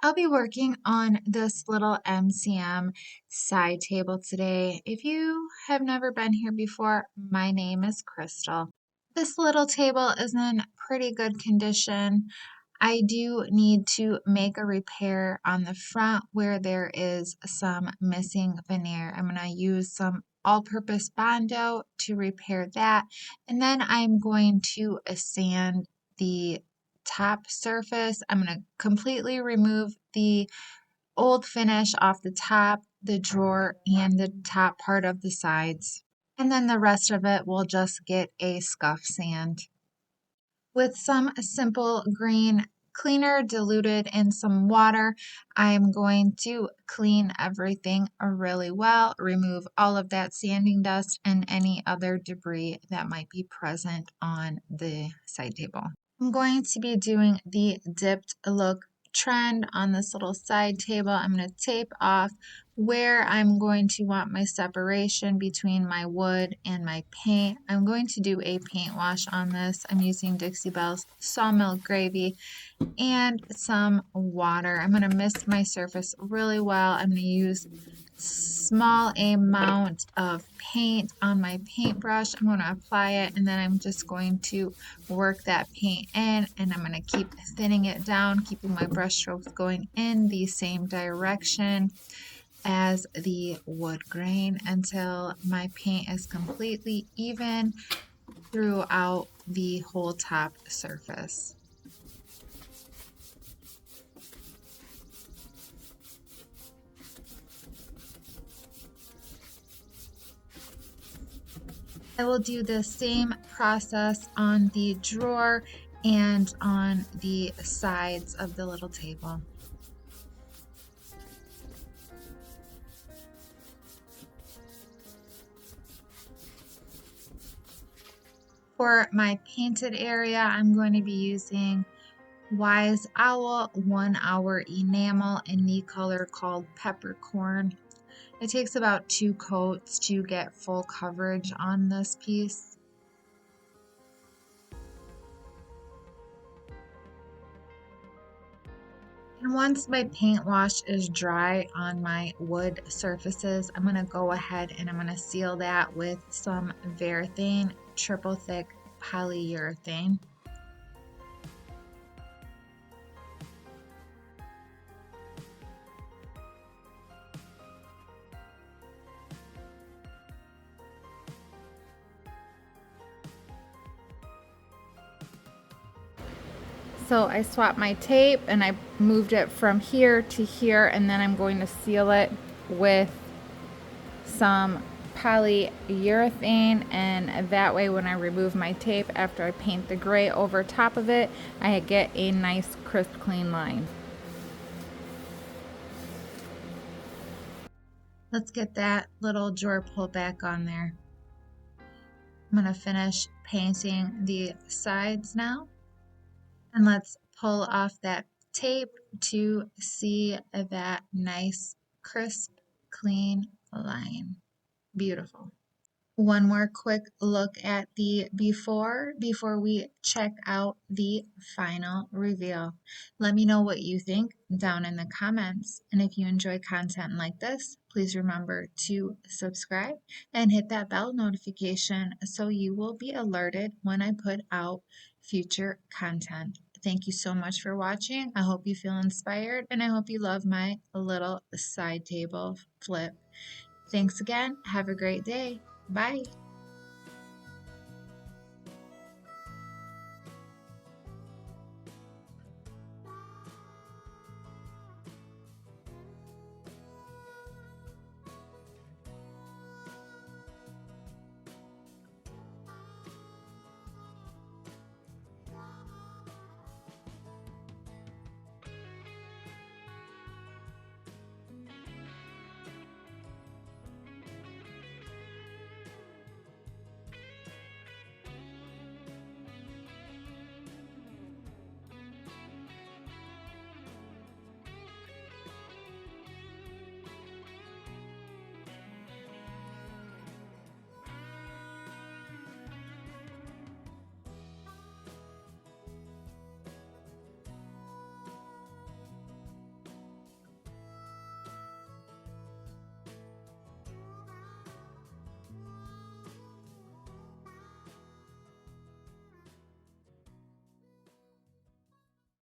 I'll be working on this little MCM side table today. If you have never been here before, my name is Crystal. This little table is in pretty good condition. I do need to make a repair on the front where there is some missing veneer. I'm going to use some all-purpose Bondo to repair that, and then I'm going to sand the top surface. I'm going to completely remove the old finish off the top, the drawer, and the top part of the sides. And then the rest of it will just get a scuff sand. With some simple green cleaner diluted in some water, I'm going to clean everything really well, remove all of that sanding dust and any other debris that might be present on the side table. I'm going to be doing the dipped look trend on this little side table. I'm going to tape off where I'm going to want my separation between my wood and my paint. I'm going to do a paint wash on this. I'm using Dixie Belle's Sawmill Gravy and some water. I'm going to mist my surface really well. I'm going to use small amount of paint on my paintbrush. I'm going to apply it, and then I'm just going to work that paint in, and I'm going to keep thinning it down, keeping my brush strokes going in the same direction as the wood grain until my paint is completely even throughout the whole top surface. I will do the same process on the drawer and on the sides of the little table. For my painted area, I'm going to be using Wise Owl 1 Hour Enamel in the color called Peppercorn. It takes about 2 coats to get full coverage on this piece. And once my paint wash is dry on my wood surfaces, I'm going to go ahead and I'm going to seal that with some Varathane triple thick polyurethane. So I swapped my tape and I moved it from here to here, and then I'm going to seal it with some polyurethane, and that way when I remove my tape after I paint the gray over top of it, I get a nice crisp clean line. Let's get that little drawer pull back on there. I'm going to finish painting the sides now. And let's pull off that tape to see that nice, crisp, clean line. Beautiful. One more quick look at the before we check out the final reveal. Let me know what you think down in the comments. And if you enjoy content like this, please remember to subscribe and hit that bell notification so you will be alerted when I put out future content. Thank you so much for watching. I hope you feel inspired, and I hope you love my little side table flip. Thanks again. Have a great day. Bye.